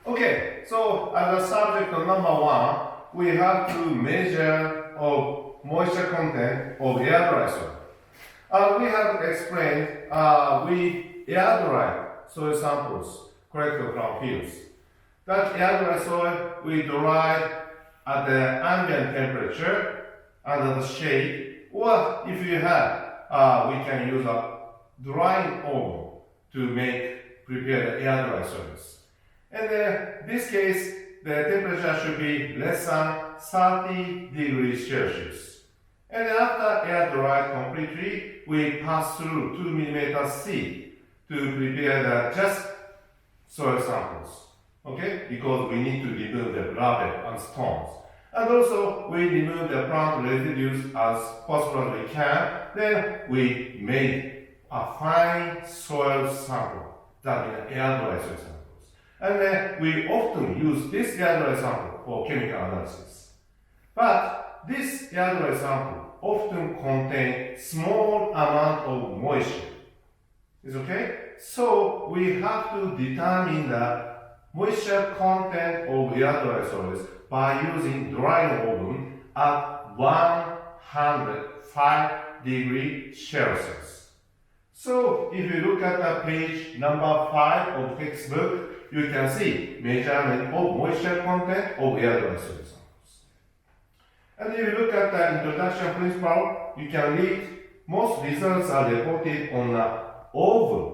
Okay, so as a subject number one, we have to measure of moisture content of air dry soil. We have explained we air dry soil samples collected from fields. That air dry soil we dry at the ambient temperature under the shade, or if you have, we can use a drying oven to prepare the air dry soils. And in this case, the temperature should be less than 30 degrees Celsius. And after air dried completely, we pass through 2 mm C to prepare the just soil samples. Okay? Because we need to remove the gravel and stones. And also, we remove the plant residues as possible as we can. Then we made a fine soil sample, that is air dry soil sample. And then we often use this air dry sample for chemical analysis. But this air dry sample often contains small amount of moisture. Is okay? So we have to determine the moisture content of air dry soils by using drying oven at 105 degrees Celsius. So if you look at the page number 5 of textbook, you can see measurement of moisture content of air dry soil samples. And if you look at the introduction principle, you can read most results are reported on an oven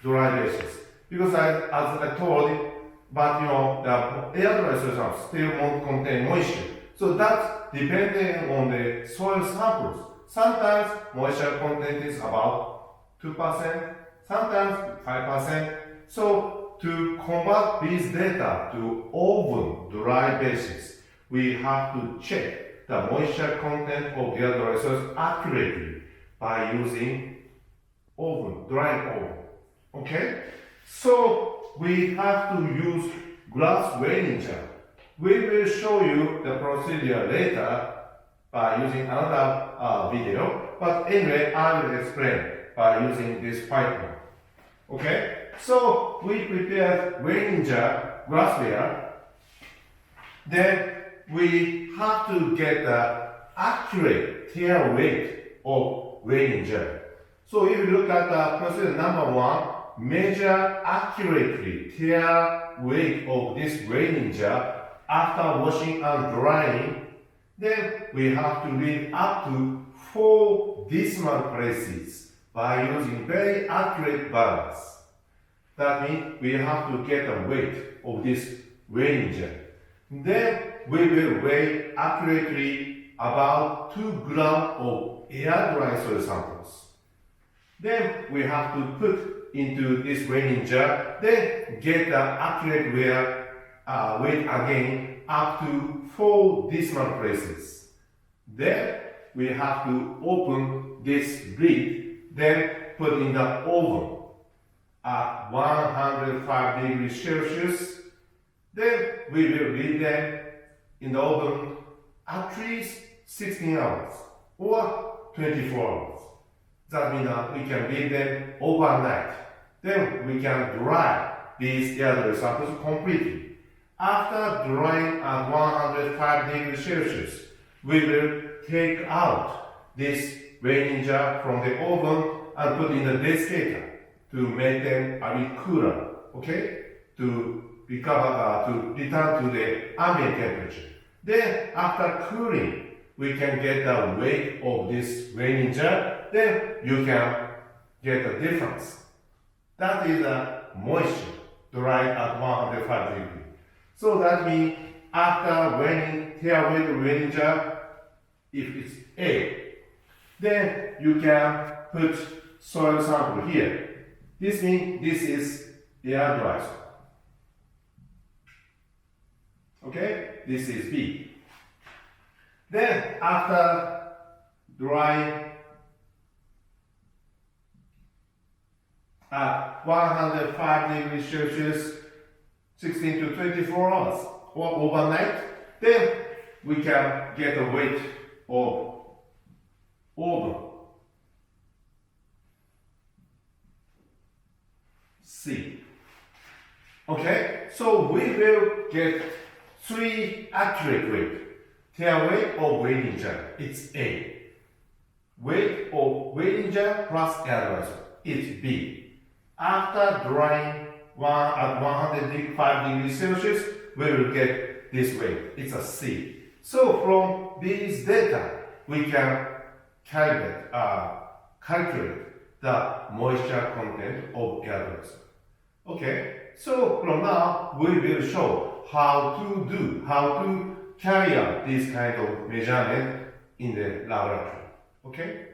dry basis. Because as I told, but the air dry soil samples still won't contain moisture. So that's depending on the soil samples. Sometimes moisture content is about 2%, sometimes 5%. So to convert these data to oven dry basis, we have to check the moisture content of air dry soils accurately by using drying oven. Okay? So we have to use glass weighing jar. We will show you the procedure later by using another video, but anyway, I will explain by using this pipeline. Okay? So we prepare weighing jar, glassware. Then we have to get the accurate tear weight of weighing jar. So if you look at the procedure number one, measure accurately tear weight of this weighing jar after washing and drying. Then we have to read up to 4 decimal places by using very accurate balance. That means we have to get the weight of this weighing jar. Then we will weigh accurately about 2 grams of air dry soil samples. Then we have to put into this weighing jar, then get the accurate weight again up to 4 decimal places. Then we have to open this lid, then put in the oven at 105 degrees Celsius. Then we will leave them in the oven at least 16 hours or 24 hours. That means we can leave them overnight. Then we can dry these air dry samples completely. After drying at 105 degrees Celsius, we will take out this weighing jar from the oven and put in the desiccator to make them a bit cooler, okay? To return to the ambient temperature. Then after cooling, we can get the weight of this weighing jar. Then you can get the difference. That is the moisture dried at 105 degrees. So that means after weighing tear weight of weighing jar, if it's A, then you can put soil sample here. This means this is air dry soil. Okay, this is B. Then after drying at 105 degrees Celsius, 16 to 24 hours or overnight, then we can get the weight of oven. C. Okay, so we will get 3 accurate weight. Tail weight or weighing jar, it's A. Weight of weighing jar plus air dry soil, it's B. After drying at 105 degrees Celsius, we will get this weight, it's a C. So from these data, we can calculate the moisture content of air dry soil. Okay, so from now, we will show how to carry out this kind of measurement in the laboratory. Okay?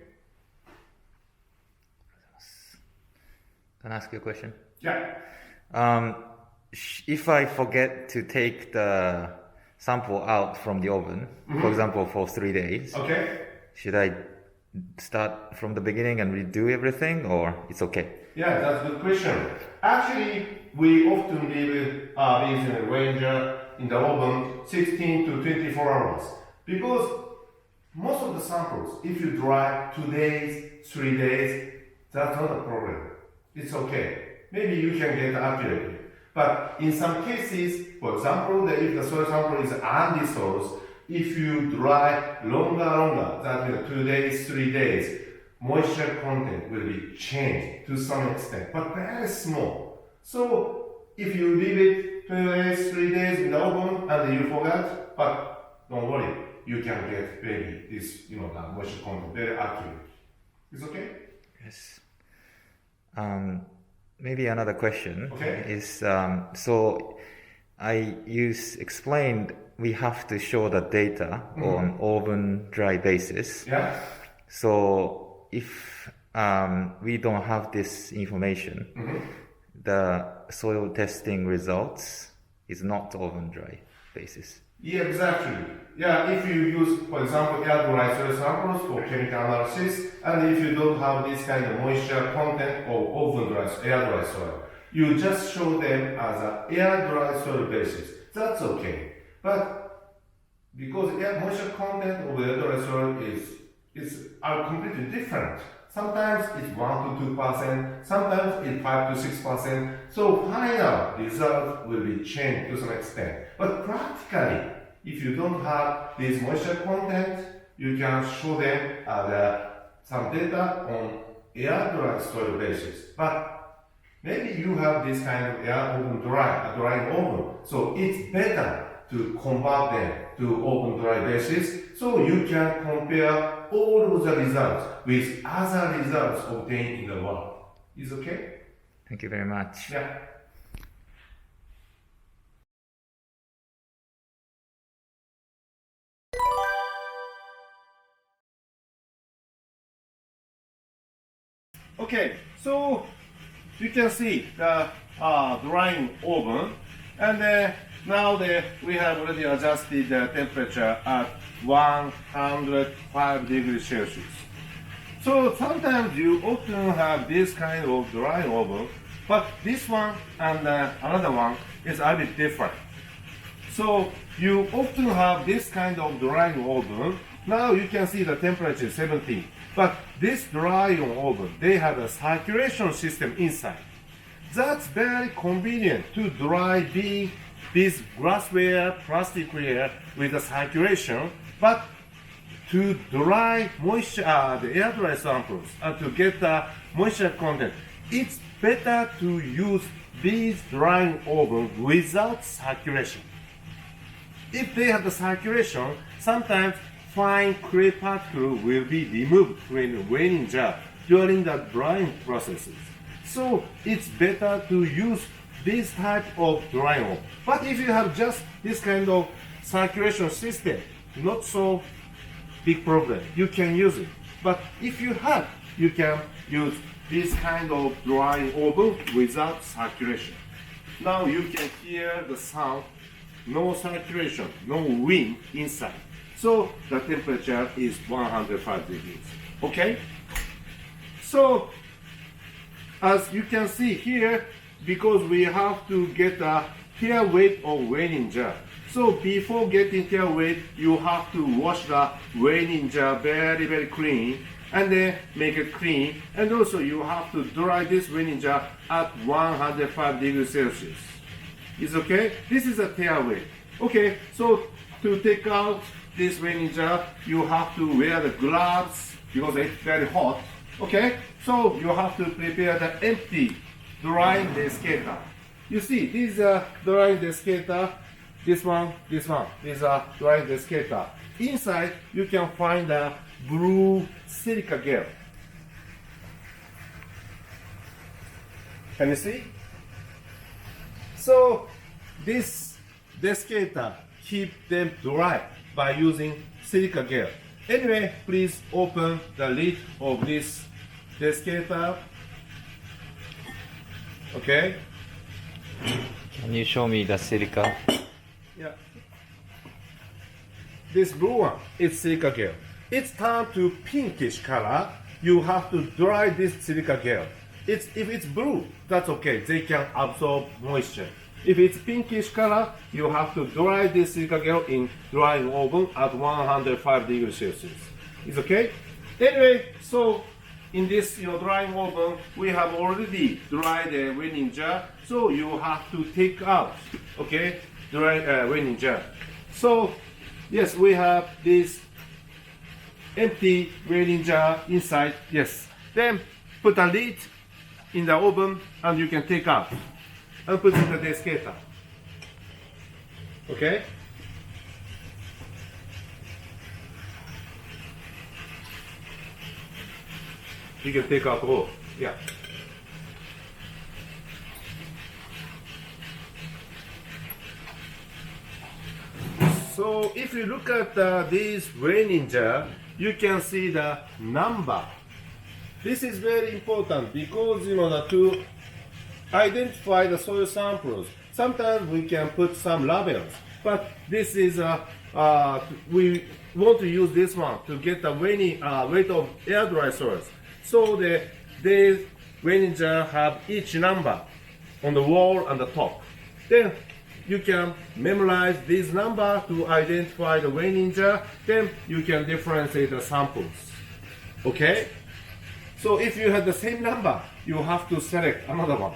Can I ask you a question? Yeah. If I forget to take the sample out from the oven, for example, for 3 days, okay, should I start from the beginning and redo everything, or it's okay? Yeah, that's a good question. Actually, we often leave these in a ranger in the oven 16 to 24 hours because most of the samples, if you dry 2 days, 3 days, that's not a problem. It's okay. Maybe you can get accurately. But in some cases, for example, if the soil sample is undissolved, if you dry longer, that means 2 days, 3 days, moisture content will be changed to some extent, but very small. So if you leave it 2 days, 3 days in the oven and you forget, but don't worry, you can get maybe this, the moisture content very accurate. It's okay? Yes. Maybe another question is, so I explained we have to show the data on oven dry basis. Yeah. So if we don't have this information, the soil testing results is not oven dry basis. Yeah, exactly. Yeah, if you use, for example, air dry soil samples for chemical analysis, and if you don't have this kind of moisture content or oven dry, air dry soil, you just show them as an air dry soil basis. That's okay. But because moisture content of air dry soil are completely different. Sometimes it's 1 to 2%, sometimes it's 5 to 6%. So final result will be changed to some extent. But practically, if you don't have this moisture content, you can show them some data on air dry soil basis. But maybe you have this kind of air oven drying oven. So it's better to convert them to open dry basis, so you can compare all of the results with other results obtained in the world. Is okay? Thank you very much. Yeah. Okay, so you can see the drying oven, and now we have already adjusted the temperature at 105 degrees Celsius. So sometimes you often have this kind of drying oven, but this one and another one is a bit different. So you often have this kind of drying oven. Now you can see the temperature is 17, but this drying oven, they have a circulation system inside. That's very convenient to dry this glassware, plasticware with the circulation, but to dry moisture, the air dry samples, and to get the moisture content, it's better to use these drying ovens without circulation. If they have the circulation, sometimes fine clay particles will be removed from the weighing jar during the drying processes. So it's better to use this type of drying oven. But if you have just this kind of circulation system, not so big problem. You can use it. But if you can use this kind of drying oven without circulation. Now you can hear the sound, no circulation, no wind inside. So the temperature is 105 degrees. Okay? So as you can see here, because we have to get a tail weight of weighing jar. So before getting tail weight, you have to wash the weighing jar very, very clean, and then make it clean. And also you have to dry this weighing jar at 105 degrees Celsius. Is okay? This is a tear weight. Okay, so to take out this raining jar, you have to wear the gloves because it's very hot. Okay, so you have to prepare the empty drying desiccator. You see, these are drying desiccator. This one. These are drying desiccator. Inside, you can find a blue silica gel. Can you see? So this desiccator keep them dry by using silica gel. Anyway, please open the lid of this desiccator. Okay. Can you show me the silica? Yeah. This blue one is silica gel. It's turned to pinkish color. You have to dry this silica gel. If it's blue, that's okay. They can absorb moisture. If it's pinkish color, you have to dry this silica gel in drying oven at 105 degrees Celsius. It's okay? Anyway, so in this drying oven, we have already dried the raining jar. So you have to take out, okay, dry raining jar. So yes, we have this empty raining jar inside. Yes. Then put a lid in the oven and you can take out and put in the desiccator. Okay? You can take out all. Yeah. So if you look at this raining jar, you can see the number. This is very important because to identify the soil samples. Sometimes we can put some labels, but this is we want to use this one to get the weight of air dry soils. So the raining jar have each number on the wall and the top. Then you can memorize this number to identify the raining jar. Then you can differentiate the samples. Okay? So if you have the same number, you have to select another one.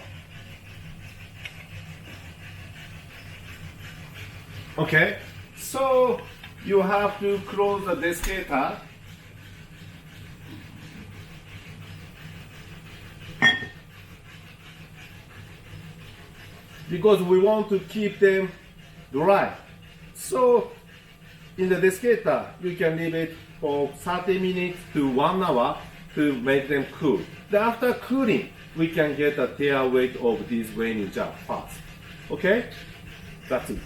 Okay? So you have to close the desiccator. Because we want to keep them dry. So in the desiccator, you can leave it for 30 minutes to 1 hour to make them cool. Then after cooling, we can get a tear weight of this raining jar fast. Okay? That's it.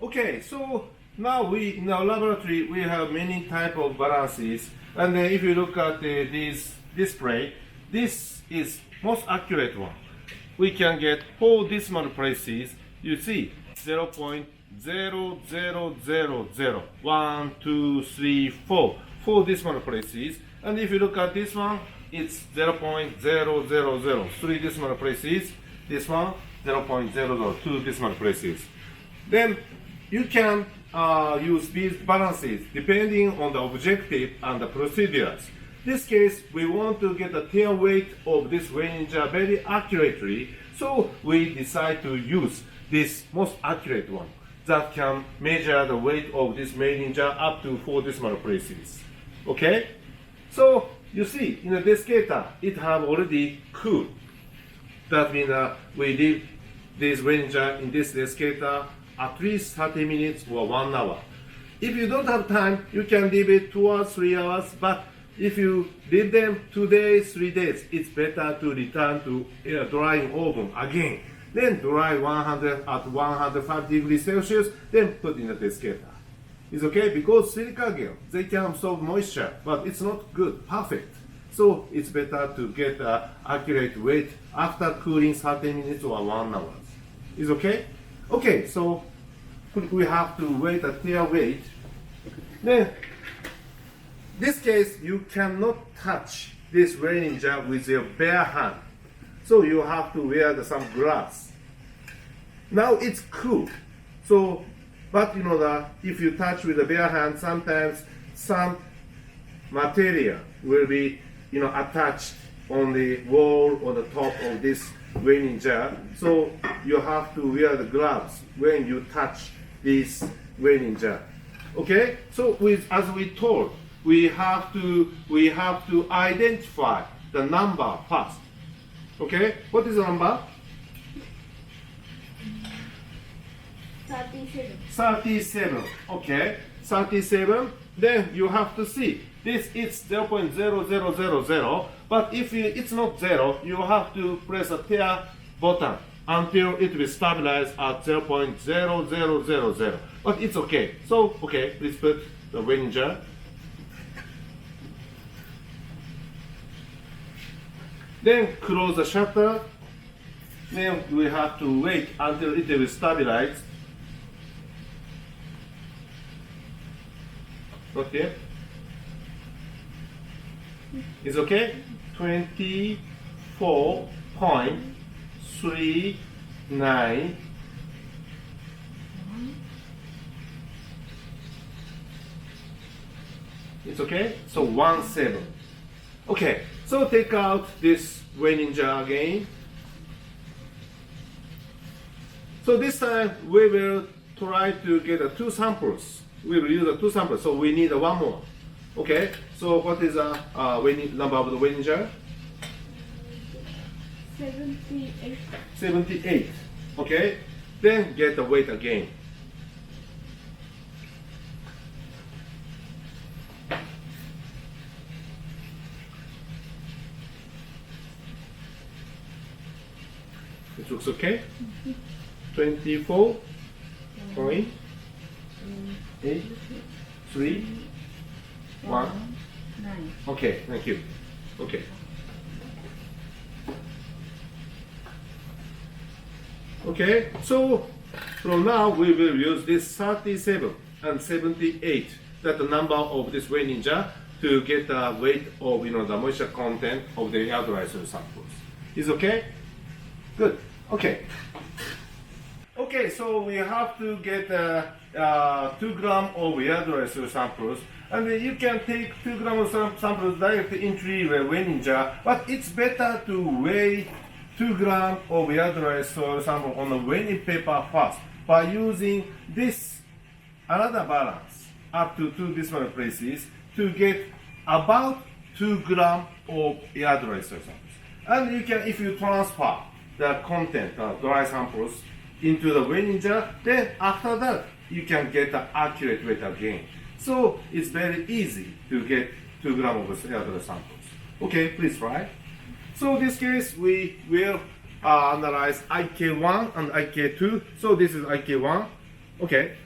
Okay, so now in our laboratory, we have many type of balances. And then if you look at this display, this is most accurate one. We can get 4 decimal places. You see, 0.0000, 1, 2, 3, 4. 4 decimal places. And if you look at this one, it's 0.000, 3 decimal places. This one, 0.00, 2 decimal places. Then you can use these balances depending on the objective and the procedures. In this case, we want to get the tear weight of this raining jar very accurately, so we decide to use this most accurate one that can measure the weight of this raining jar up to 4 decimal places. Okay? So you see, in the desiccator, it have already cooled. That means we leave this raining jar in this desiccator at least 30 minutes or 1 hour. If you don't have time, you can leave it 2 or 3 hours, but if you leave them 2 days, 3 days, it's better to return to drying oven again. Then dry 100 at 105 degrees Celsius, then put in the desiccator. It's okay because silica gel, they can absorb moisture, but it's not good, perfect. So it's better to get accurate weight after cooling 30 minutes or 1 hour. Is okay? Okay, so we have to weigh the tear weight. Then, this case, you cannot touch this raining jar with your bare hand. So you have to wear some gloves. Now it's cool. So, but you know that if you touch with a bare hand, sometimes some material will be attached on the wall or the top of this raining jar. So you have to wear the gloves when you touch this weighing jar. Okay? So as we told, we have to identify the number first. Okay? What is the number? 37. 37. Okay? 37. Then you have to see. This is 0.0000, but if it's not 0, you have to press a tear button until it will stabilize at 0.0000. But it's okay. So, okay, please put the weighing jar. Then close the shutter. Then we have to wait until it will stabilize. Okay. It's okay? 24.39. It's okay? So 17. Okay, so take out this weighing jar again. So this time we will try to get two samples. We will use two samples, so we need one more. Okay, so what is the number of the weighing jar? 78. 78. Okay, then get the weight again. It looks okay. 24.831. Okay, thank you. Okay. Okay, so from now we will use this 37 and 78, that's the number of this weighing jar, to get the weight of the moisture content of the air dry soil samples. Is okay? Good. Okay. Okay, so we have to get 2 grams of air dry soil samples, and you can take 2 grams of samples directly into the weighing jar, but it's better to weigh 2 grams of air dry soil sample on the weighing paper first by using this another balance up to 2 decimal places to get about 2 grams of air dry soil samples. And you can, if you transfer the content, dry samples, into the weighing jar, then after that you can get the accurate weight again. So it's very easy to get 2 grams of air dry samples. Okay, please try. So in this case, we will analyze IK1 and IK2. So this is IK1. Okay.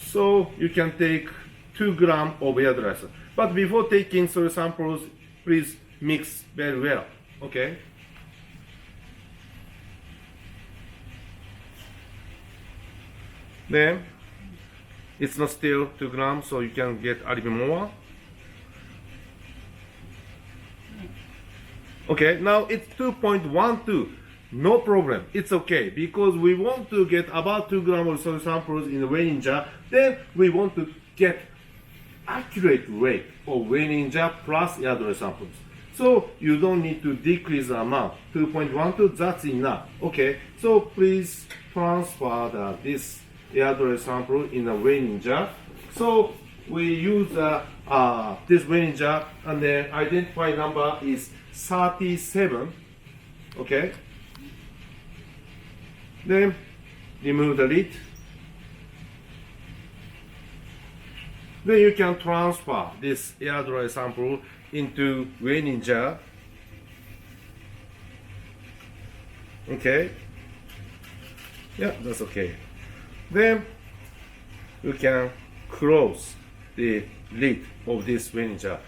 So you can take 2 grams of air dry soil. But before taking soil samples, please mix very well. Okay. Then it's not still 2 grams, so you can get a little bit more. Okay, now it's 2.12. No problem, it's okay, because we want to get about 2 grams of soil samples in the weighing jar. Then we want to get accurate weight of weighing jar plus air dry samples. So you don't need to decrease the amount. 2.12, that's enough. Okay, so please transfer this air dry sample in a weighing jar. So we use this weighing jar, and the identify number is 37. Okay. Then remove the lid. Then you can transfer this air dry sample into weighing jar. Okay. Yeah, that's okay. Then you can close the lid of this weighing jar.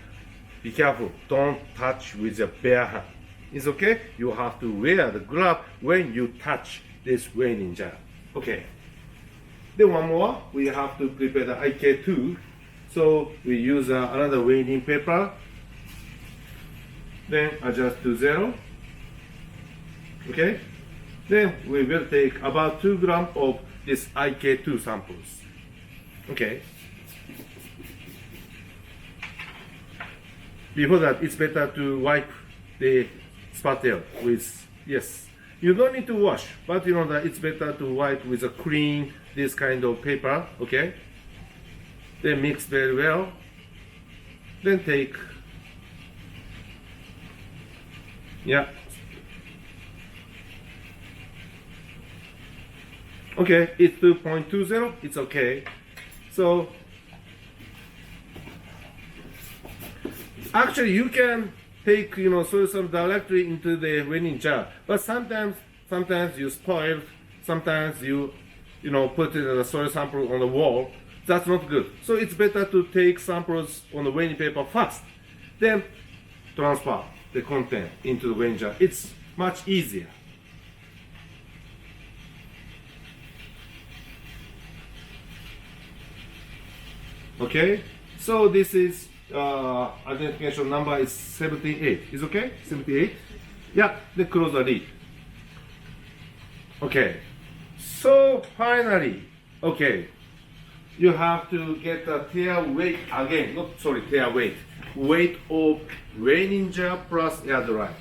Be careful, don't touch with your bare hand. It's okay? You have to wear the glove when you touch this weighing jar. Okay. Then one more, we have to prepare the IK2. So we use another weighing paper. Then adjust to 0. Okay. Then we will take about 2 grams of this IK2 samples. Okay. Before that, it's better to wipe the spatula with, yes. You don't need to wash, but you know that it's better to wipe with a clean, this kind of paper, okay? Then mix very well. Then take, yeah. Okay, it's 2.20, it's okay. So, actually you can take, soy sauce directly into the wedding jar, but sometimes you spoil, sometimes you put it as a soil sample on the wall. That's not good. So it's better to take samples on the wedding paper first, then transfer the content into the wedding jar. It's much easier. Okay, so this is identification number is 78. Is okay? 78? Yeah, then close the lid. Okay, so finally, okay, you have to get the tear weight again. Tear weight. Weight of wedding jar plus air dry.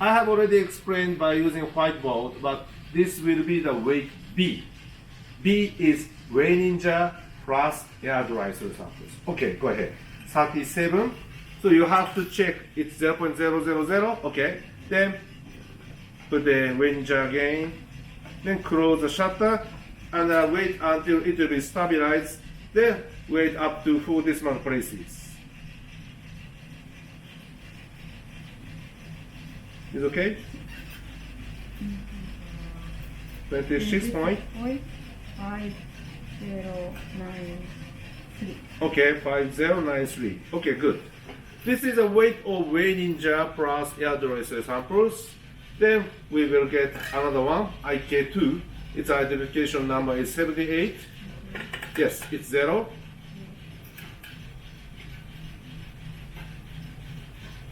I have already explained by using whiteboard, but this will be the weight B. B is wedding jar plus air dry soil samples. Okay, go ahead. 37. So you have to check it's 0.000. Okay. Then put the wedding jar again. Then close the shutter and wait until it will be stabilized. Then wait up to 4 decimal places. Is okay? 26.509. Okay, 5093. Okay, good. This is a weight of wedding jar plus air dry soil samples. Then we will get another one, IK2. Its identification number is 78. Yes, it's 0.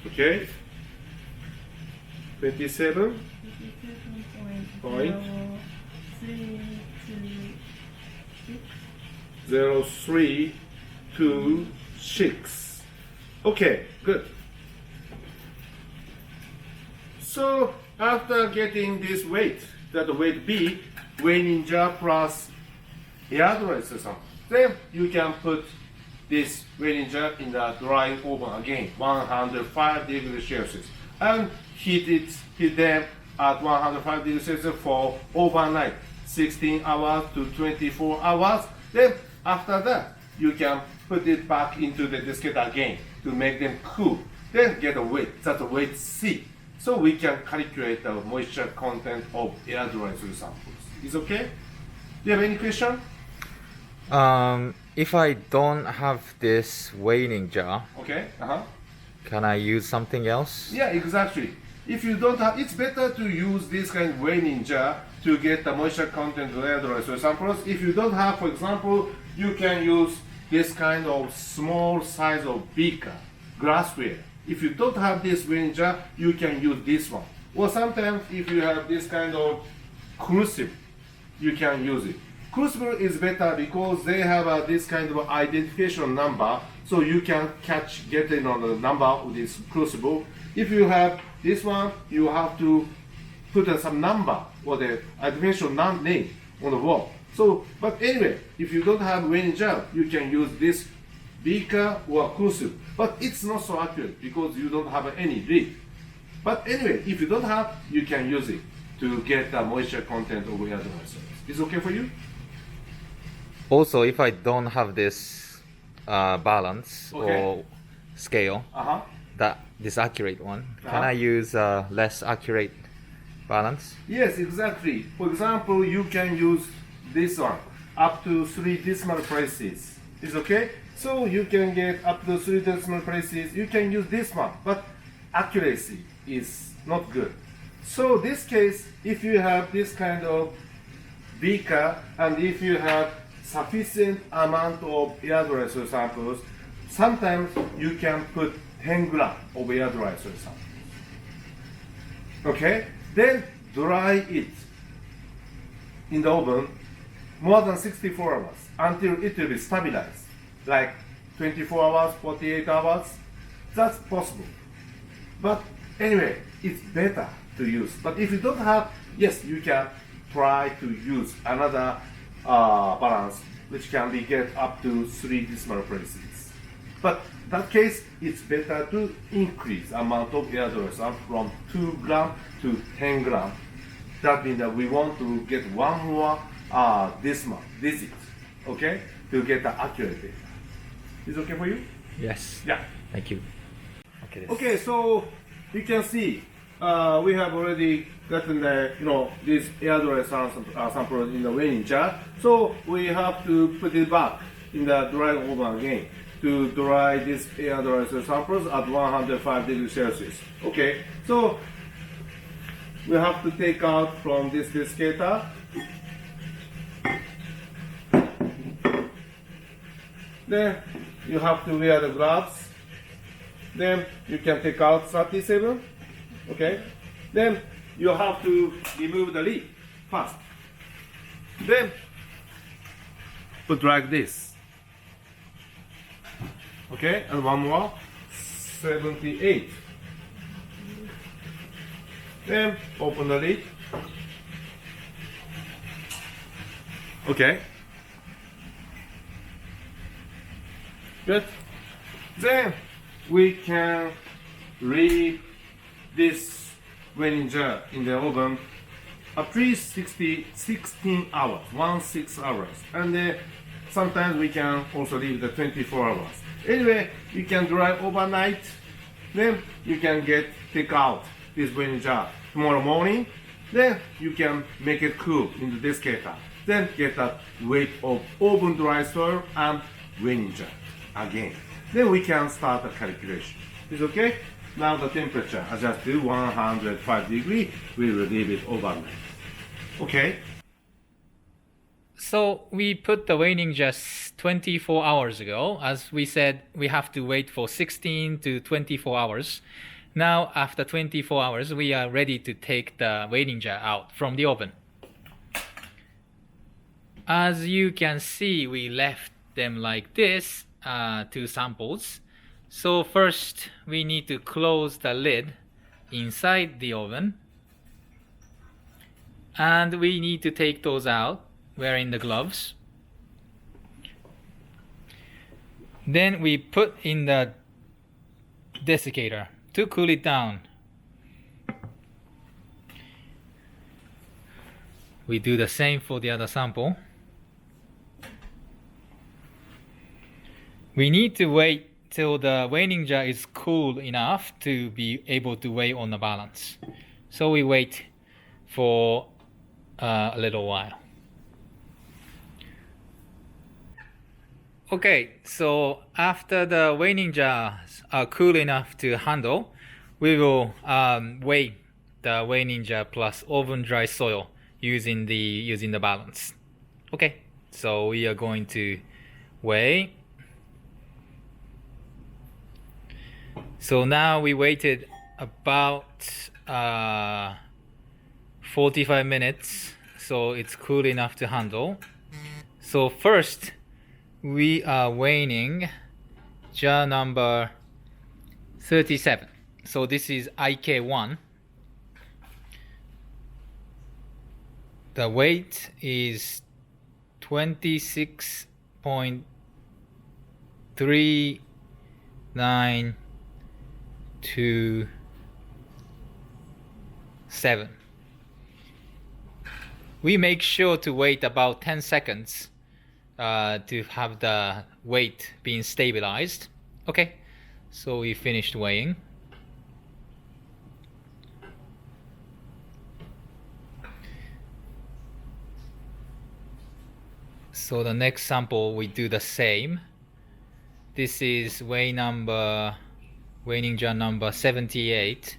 Okay. 27. Point. 0326. Okay, good. So after getting this weight, that weight B, wedding jar plus air dry system, then you can put this wedding jar in the drying oven again, 105 degrees Celsius, and heat them at 105 degrees Celsius for overnight, 16 hours to 24 hours. Then after that, you can put it back into the diskette again to make them cool. Then get a weight, that's a weight C. So we can calculate the moisture content of air dry soil samples. Is okay? Do you have any question? If I don't have this weighing jar, Okay. can I use something else? Yeah, exactly. If you don't have, it's better to use this kind of weighing jar to get the moisture content of air dry soil samples. If you don't have, for example, you can use this kind of small size of beaker, glassware. If you don't have this weighing jar, you can use this one. Or sometimes if you have this kind of crucible, you can use it. Crucible is better because they have this kind of identification number, so you can get on the number of this crucible. If you have this one, you have to put some number or the identification name on the wall. So, but anyway, if you don't have weighing jar, you can use this beaker or crucible. But it's not so accurate because you don't have any lid. But anyway, if you don't have, you can use it to get the moisture content of air dry soils. Is okay for you? Also, if I don't have this balance or scale, this accurate one, can I use less accurate balance? Yes, exactly. For example, you can use this one up to 3 decimal places. Is okay? So you can get up to 3 decimal places. You can use this one, but accuracy is not good. So this case, if you have this kind of beaker and if you have sufficient amount of air dry soil samples, sometimes you can put 10 grams of air dry soil samples. Okay? Then dry it in the oven more than 64 hours until it will be stabilized. Like 24 hours, 48 hours, that's possible. But Anyway, it's better to use. But if you don't have, yes, you can try to use another balance, which can be get up to 3 decimal places. But in that case, it's better to increase amount of hairdryer from 2 gram to 10 gram. That means that we want to get one more decimal digit, okay, to get the accurate data. Is it okay for you? Yes. Yeah. Thank you. Okay. Okay, so you can see we have already gotten the this hairdryer sample in the weighing jar. So we have to put it back in the drying oven again to dry this hairdryer samples at 105 degrees Celsius. Okay, so we have to take out from this desiccator. Then you have to wear the gloves. Then you can take out 37. Okay. Then you have to remove the lid first. Then put like this. Okay, and one more. 78. Then open the lid. Okay. Good. Then we can leave this weighing jar in the oven at least 16 hours, 16 hours. And sometimes we can also leave the 24 hours. Anyway, you can dry overnight. Then you can take out this weighing jar tomorrow morning. Then you can make it cool in the desiccator. Then get that weight of oven dry soil and weighing jar again. Then we can start the calculation. Is okay? Now the temperature adjust to 105 degrees. We will leave it overnight. Okay? So we put the weighing just 24 hours ago. As we said, we have to wait for 16 to 24 hours. Now, after 24 hours, we are ready to take the weighing jar out from the oven. As you can see, we left them like this, 2 samples. So first, we need to close the lid inside the oven. And we need to take those out, wearing the gloves. Then we put in the desiccator to cool it down. We do the same for the other sample. We need to wait till the weighing jar is cool enough to be able to weigh on the balance. So we wait for a little while. Okay, so after the weighing jars are cool enough to handle, we will weigh the weighing jar plus oven dry soil using the balance. Okay, so we are going to weigh. So now we waited about 45 minutes, so it's cool enough to handle. So first, we are weighing jar number 37. So this is IK1. The weight is 26.3927. We make sure to wait about 10 seconds to have the weight being stabilized. Okay, so we finished weighing. So the next sample we do the same. This is weighing jar number 78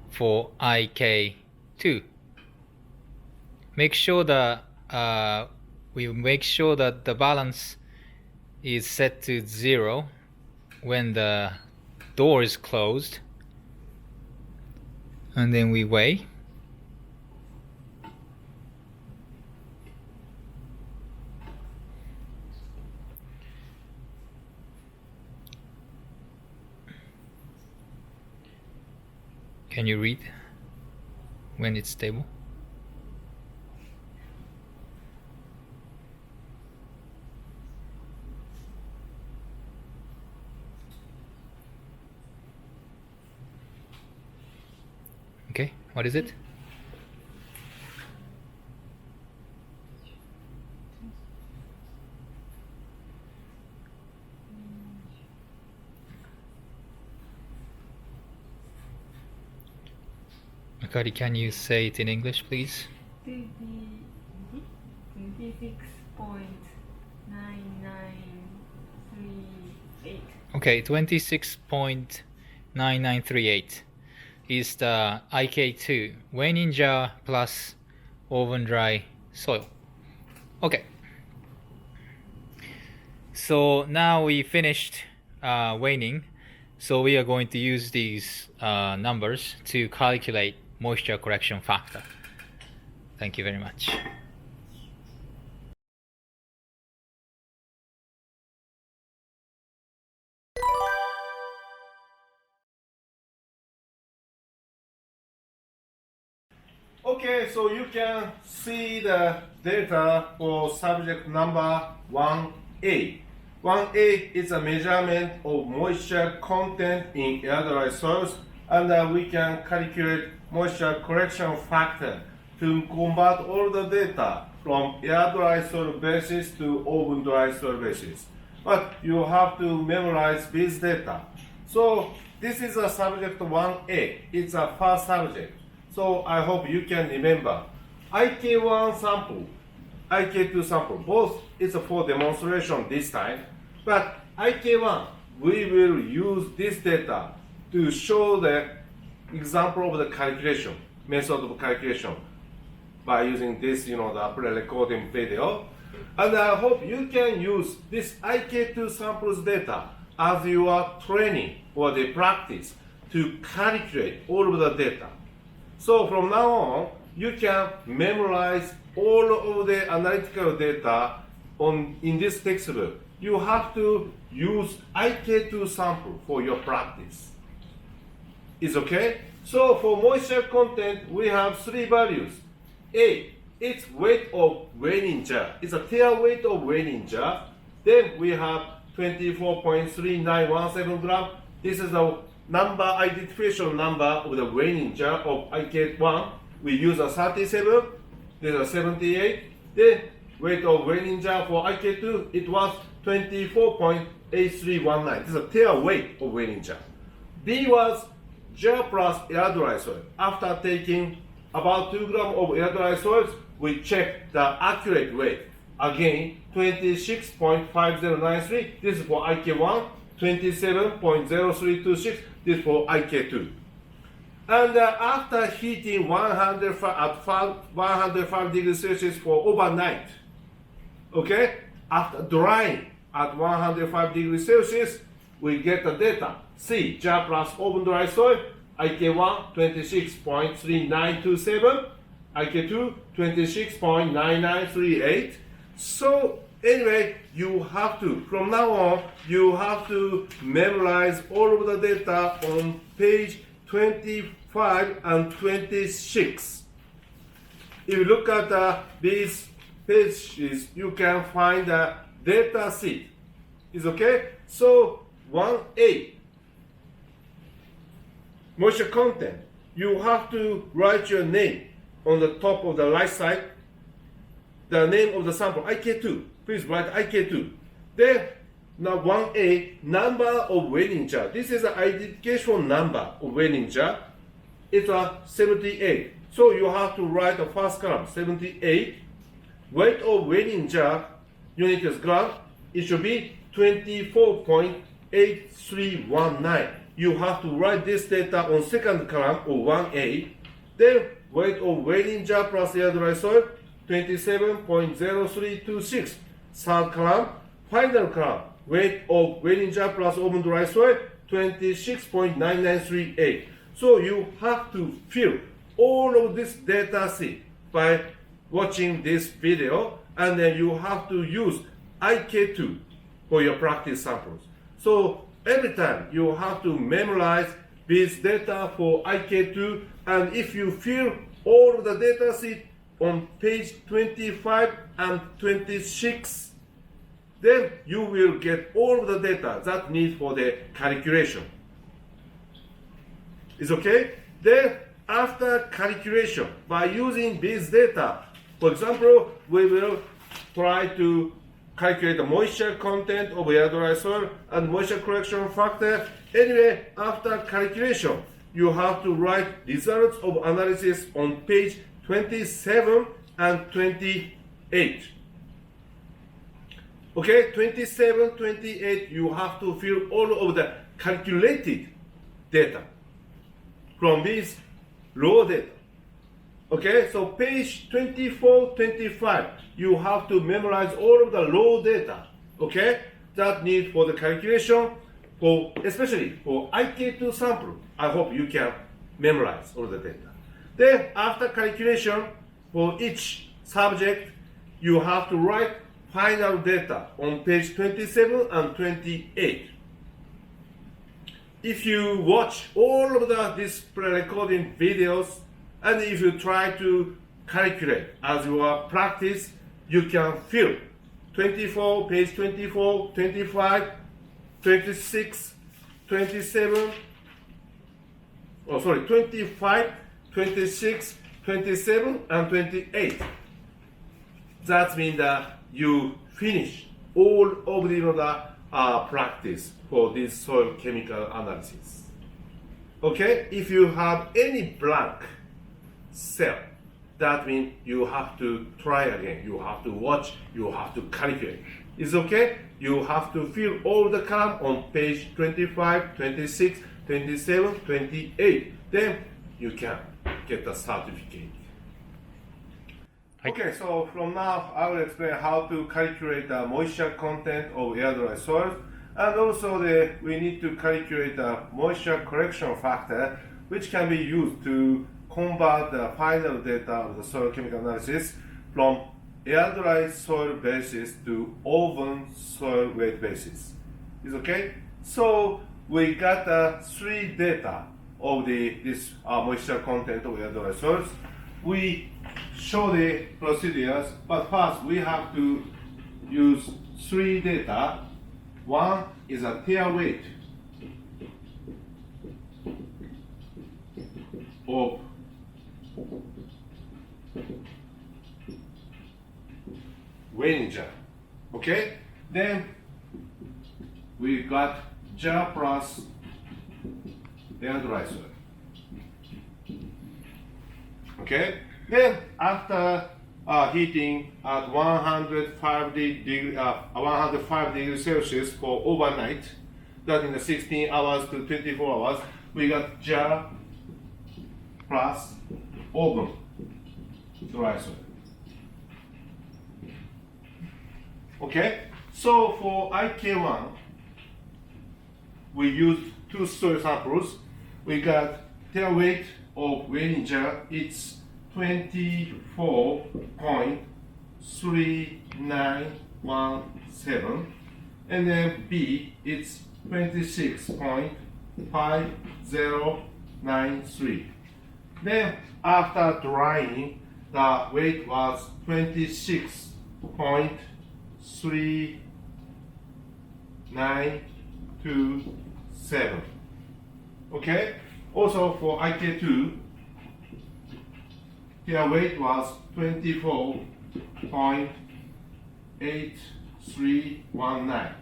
for IK2. Make sure that we make sure that the balance is set to 0 when the door is closed, and then we weigh. Can you read when it's stable? Okay, what is it? Akari, can you say it in English, please? 26.9938. Okay, 26.9938 is the IK2 Weinin jar plus oven dry soil. Okay. So now we finished weaning. So we are going to use these numbers to calculate moisture correction factor. Thank you very much. Okay, so you can see the data for subject number 1A. 1A is a measurement of moisture content in air-dry soils, and we can calculate moisture correction factor to convert all the data from air-dry soil basis to oven-dry soil basis. But you have to memorize this data. So this is a subject 1A. It's a first subject. So I hope you can remember. IK1 sample, IK2 sample, both is for demonstration this time. But IK1, we will use this data to show the example of the calculation, method of calculation by using this, the pre-recording video. And I hope you can use this IK2 samples data as your training or the practice to calculate all of the data. So from now on, you can memorize all of the analytical data in this textbook. You have to use IK2 sample for your practice. Is okay? So for moisture content, we have three values. A, it's weight of weigh-in jar. It's a tail weight of weigh-in jar. Then we have 24.3917 gram. This is the number identification number of the weigh-in jar of IK1. We use a 37, there's a 78. Then weight of weigh-in jar for IK2, it was 24.8319. This is a tail weight of weigh-in jar. B was jar plus air dry soil. After taking about 2 grams of air dry soils, we check the accurate weight. Again, 26.5093. This is for IK1. 27.0326. This for IK2. And after heating 105 degrees Celsius for overnight, okay, after drying at 105 degrees Celsius, we get the data. C, jar plus oven dry soil, IK1 26.3927, IK2 26.9938. So anyway, you have to, from now on, you have to memorize all of the data on page 25 and 26. If you look at these pages, you can find the data sheet. Is okay? So 1A, moisture content. You have to write your name on the top of the right side, the name of the sample, IK2. Please write IK2. Then, now 1A, number of weigh-in jar. This is the identification number of weigh-in jar. It's a 78. So you have to write the first column, 78. Weight of weigh-in jar, unit is gram. It should be 24.8319. You have to write this data on second column of 1A. Then weight of weigh-in jar plus air dry soil, 27.0326. Third column, final column, weight of weigh-in jar plus oven dry soil, 26.9938. So you have to fill all of this data sheet by watching this video, and then you have to use IK2 for your practice samples. So every time you have to memorize with data for IK2, and if you fill all the data sheet on page 25 and 26, then you will get all the data that need for the calculation. Is okay? Then after calculation, by using this data, for example, we will try to calculate the moisture content of air dry soil and moisture correction factor. Anyway, after calculation, you have to write results of analysis on page 27 and 28. Okay, 27, 28, you have to fill all of the calculated data from this raw data. Okay, so page 24, 25, you have to memorize all of the raw data, okay, that need for the calculation, for especially for IK2 sample. I hope you can memorize all the data. Then after calculation, for each subject, you have to write final data on page 27 and 28. If you watch all of the display recording videos, and if you try to calculate as your practice, you can fill 24, page 24, 25, 26, 27, 25, 26, 27, and 28. That means that you finish all of the practice for this soil chemical analysis. Okay, if you have any blank cell, that means you have to try again. You have to watch, you have to calculate. It's okay? You have to fill all the column on page 25, 26, 27, 28. Then you can get the certificate. Okay, so from now I will explain how to calculate the moisture content of air dry soil, and also we need to calculate the moisture correction factor, which can be used to convert the final data of the soil chemical analysis from air dry soil basis to oven soil weight basis. Is okay? So we got three data of this moisture content of air dry soils. We show the procedures, but first we have to use three data. One is a tear weight of weighing jar. Okay? Then we got jar plus air dry soil. Okay? Then after heating at 105 degrees Celsius for overnight, that in the 16 hours to 24 hours, we got jar plus oven dry soil. Okay, so for IK1, we used two soil samples. We got tear weight of weighing jar, it's 24.3917, and then B, it's 26.5093. Then after drying, the weight was 26.3927. Okay. Also for IK2, their weight was 24.8319,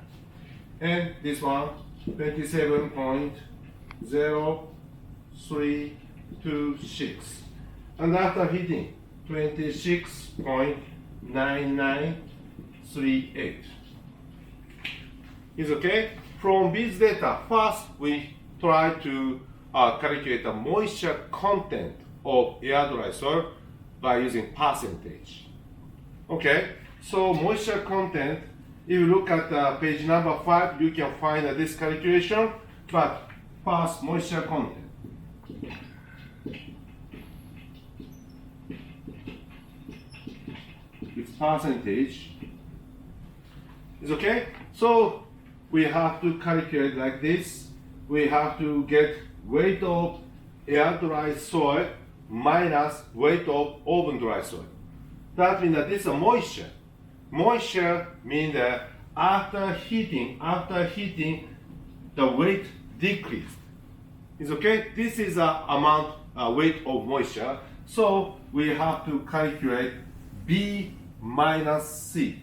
and this one 27.0326, and after heating 26.9938. Is okay? From this data, first we try to calculate the moisture content of air dry soil by using percentage. Okay, so moisture content, if you look at page number 5, you can find this calculation, but first moisture content. It's percentage. Is okay? So we have to calculate like this. We have to get weight of air dry soil minus weight of oven dry soil. That means that this is a moisture. Moisture means that after heating, the weight decreased. It's okay? This is the amount, weight of moisture. So we have to calculate B minus C.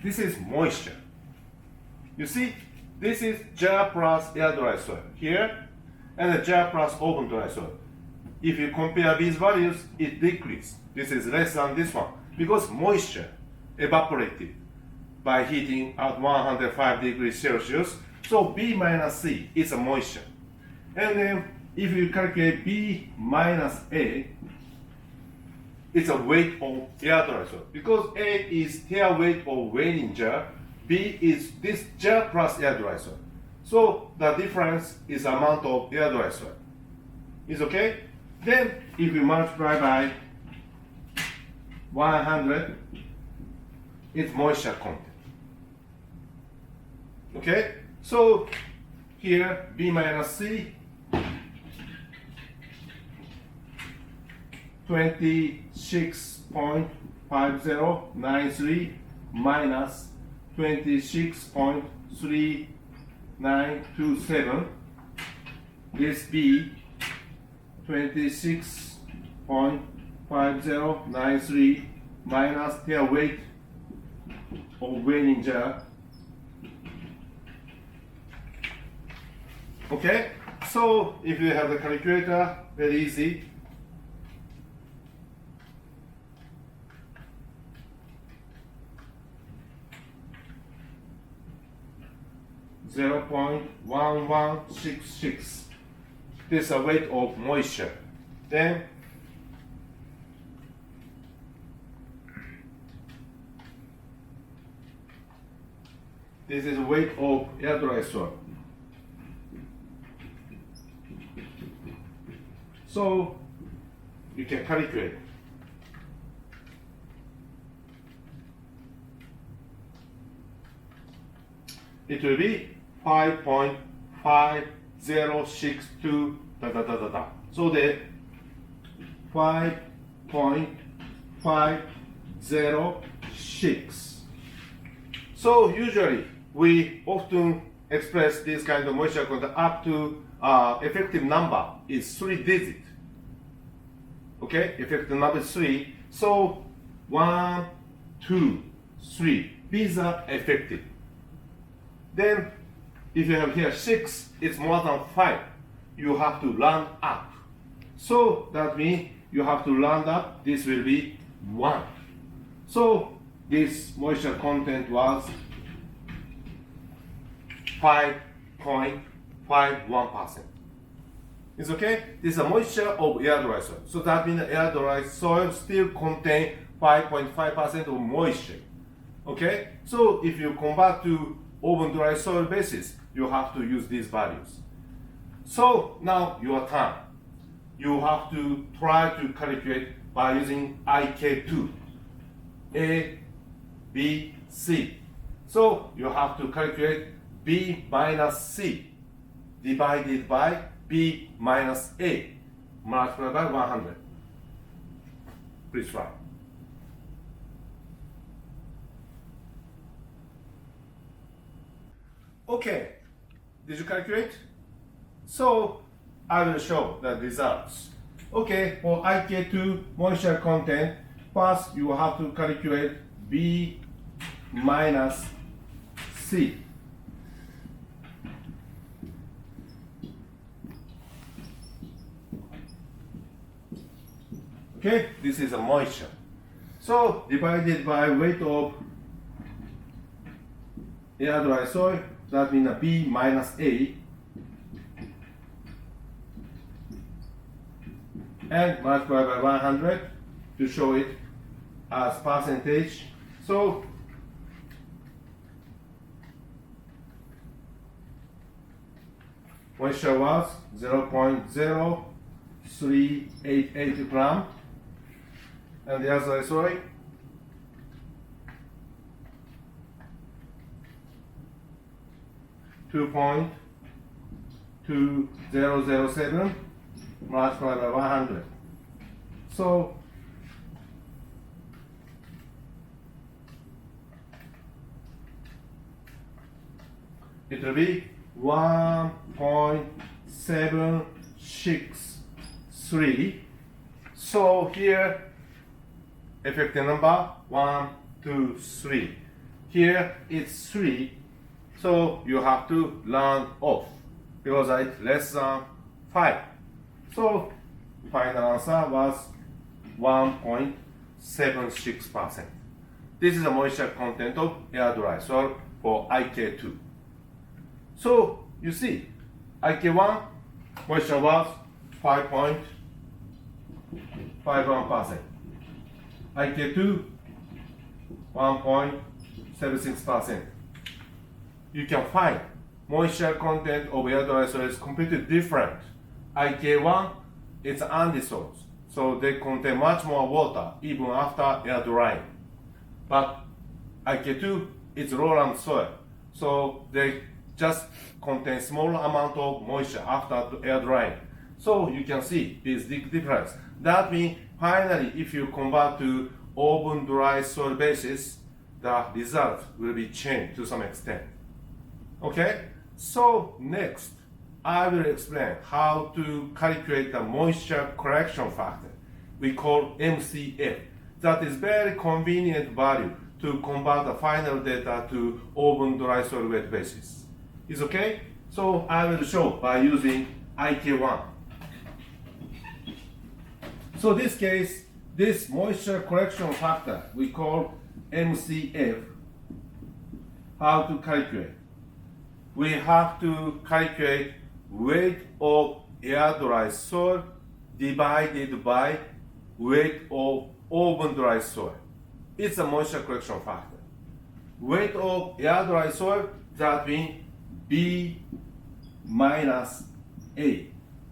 This is moisture. You see, this is jar plus air dry soil here, and the jar plus oven dry soil. If you compare these values, it decreases. This is less than this one because moisture evaporated by heating at 105 degrees Celsius. So B minus C is a moisture. And then if you calculate B minus A, it's a weight of air dry soil. Because A is air weight of weighing jar, B is this jar plus air dry soil. So the difference is amount of air dry soil. Is okay? Then if you multiply by 100, it's moisture content. Okay? So here B minus C, 26.5093 minus 26.3927. This B 26.5093 minus their weight of weighing jar. Okay, so if you have the calculator, very easy. .1166. This is a weight of moisture. Then this is weight of air dry soil. So you can calculate. It will be 5.5062 . So the 5.506. So usually we often express this kind of moisture content up to effective number is 3 digit. Okay, effective number is 3. So 1, 2, 3. These are effective. Then if you have here 6, it's more than 5. You have to round up. So that means you have to round up. This will be 1. So this moisture content was 5.51%. It's okay? This is a moisture of air dry soil. So that means air dry soil still contain 5.5% of moisture. Okay? So if you convert to oven dry soil basis, you have to use these values. So now your turn. You have to try to calculate by using IK2. A, B, C. So you have to calculate B minus C divided by B minus A multiplied by 100. Please try. Okay, did you calculate? So I will show the results. Okay, for IK2 moisture content, first you have to calculate B minus C. Okay, this is a moisture. So divided by weight of air dry soil, that means B minus A, and multiply by 100 to show it as percentage. So moisture was 0.0388 gram, and the other soil 2.0 0.2007 multiplied by 100. So it will be 1.763. So here, effective number 1, 2, 3. Here it's 3, so you have to round off because it's less than 5. So final answer was 1.76%. This is the moisture content of air dry soil for IK2. So you see, IK1 moisture was 5.51%. IK2 1.76%. You can find moisture content of air dry soil is completely different. IK1 is undissolved, so they contain much more water even after air drying. But IK2 is lowland soil, so they just contain small amount of moisture after air drying. So you can see this big difference. That means finally, if you convert to oven dry soil basis, the result will be changed to some extent. Okay? So next, I will explain how to calculate the moisture correction factor we call MCF. That is very convenient value to convert the final data to oven dry soil wet basis. Is okay? So I will show by using IK1. So this case, this moisture correction factor we call MCF, how to calculate? We have to calculate weight of air dry soil divided by weight of oven dry soil. It's a moisture correction factor. Weight of air dry soil, that means B minus A,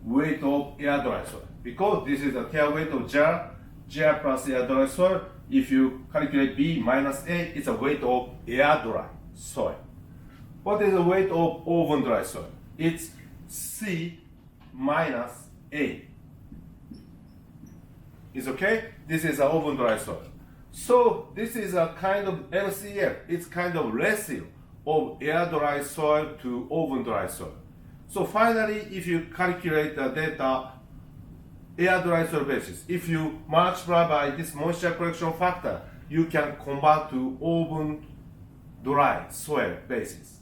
weight of air dry soil. Because this is the tail weight of jar plus air dry soil, if you calculate B minus A, it's a weight of air dry soil. What is the weight of oven dry soil? It's C minus A. Is okay? This is an oven dry soil. So this is a kind of LCF. It's kind of ratio of air dry soil to oven dry soil. So finally, if you calculate the data air dry soil basis, if you multiply by this moisture correction factor, you can convert to oven dry soil basis.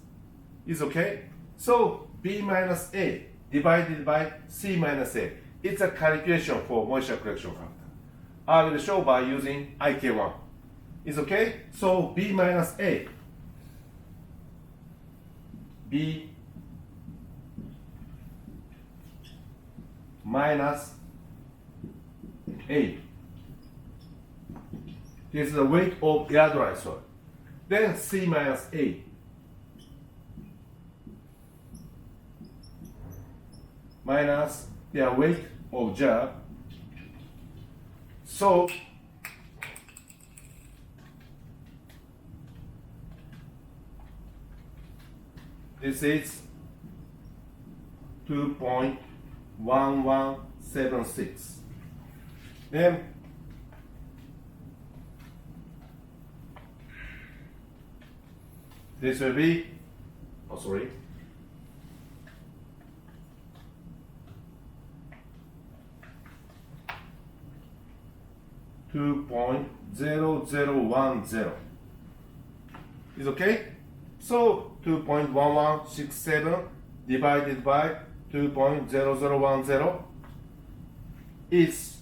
Is okay? So B minus A divided by C minus A. It's a calculation for moisture correction factor. I will show by using IK1. Is okay? So B minus A. B minus A. This is the weight of air dry soil. Then C minus A. Minus their weight of jar. So this is 2.1176. Then this will be, 2.0010. Is okay? So 2.1167 divided by 2.0010 is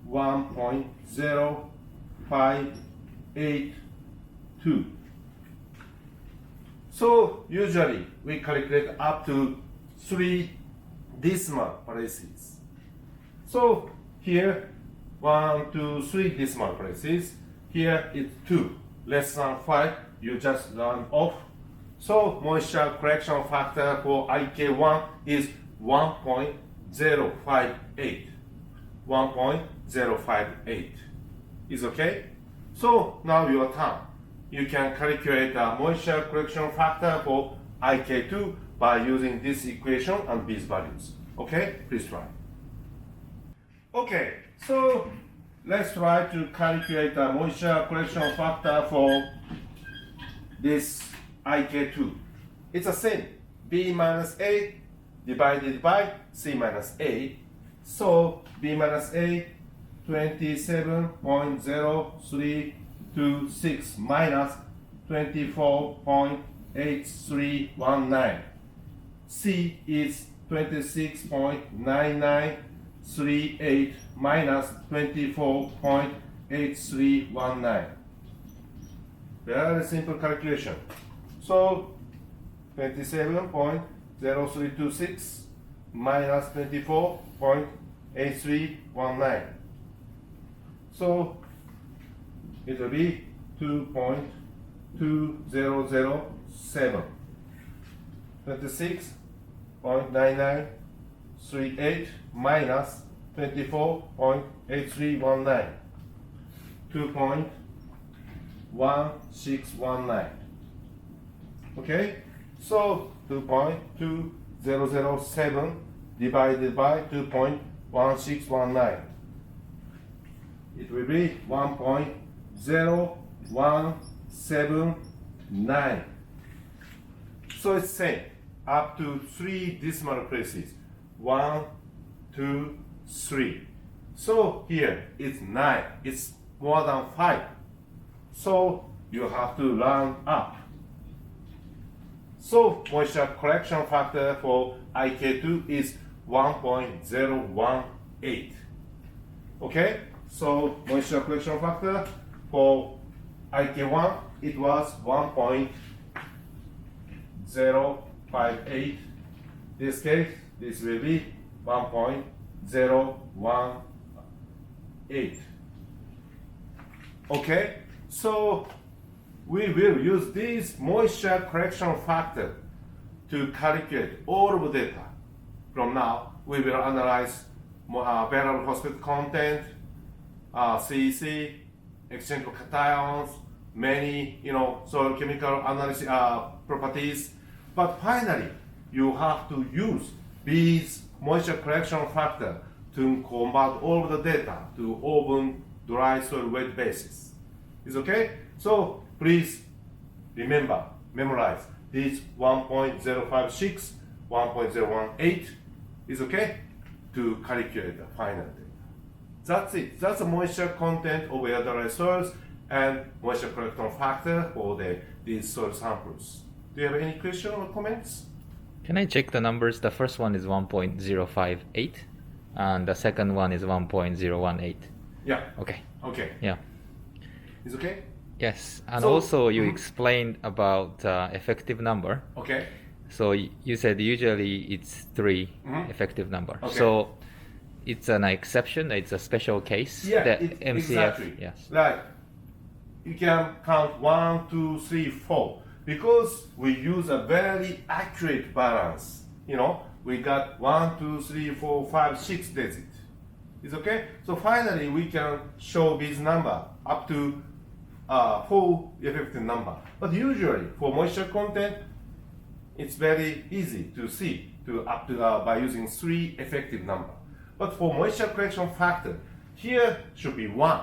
1.0582. So usually we calculate up to 3 decimal places. So here 1, 2, 3 decimal places. Here it's 2. Less than 5, you just round off. So moisture correction factor for IK1 is 1.058. 1.058. Is okay? So now your turn. You can calculate the moisture correction factor for IK2 by using this equation and these values. Okay, please try. Okay, so let's try to calculate the moisture correction factor for this IK2. It's the same, B minus A divided by C minus A. So B minus A, 27.0326 minus 24.8319. C is 26.9938 minus 24.8319. Very simple calculation. So 27.0326 minus 24.8319. So it will be 2.2007. 26.9938 minus 24.8319. 2.1619. Okay? So 2.2007 divided by 2.1619. It will be 1.0179. So it's same up to 3 decimal places. 1, 2, 3. So here it's 9. It's more than 5. So you have to round up. So moisture correction factor for IK2 is 1.018. Okay? So moisture correction factor for IK1, it was 1.058. This case, this will be 1.018. Okay? So we will use this moisture correction factor to calculate all of the data. From now, we will analyze variable hospital content, CEC, exchange of cations, many soil chemical analysis properties. But finally, you have to use these moisture correction factor to convert all of the data to open, dry soil wet basis. Is okay? So please remember, memorize this 1.056, 1.018 is okay to calculate the final data. That's it. That's the moisture content of air dry soils and moisture correction factor for these soil samples. Do you have any questions or comments? Can I check the numbers? The first one is 1.058 and the second one is 1.018. Yeah. Okay. Okay. Yeah. Is okay? Yes. And So, also you explained about effective number. Okay. So you said usually it's 3 effective number. Okay. So it's an exception, it's a special case. Yeah, that MCF. exactly. Yes. Right. You can count 1, 2, 3, 4 because we use a very accurate balance. We got 1, 2, 3, 4, 5, 6 digits. It's okay? So finally, we can show this number up to 4 effective number. But usually, for moisture content, it's very easy to see by using 3 effective number. But for moisture correction factor, here should be 1.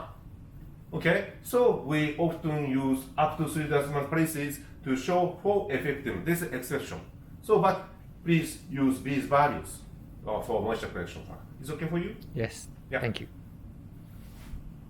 Okay? So we often use up to 3 decimal places to show 4 effective. This is exception. So, but please use these values for moisture correction factor. Is okay for you? Yes. Yeah. Thank you.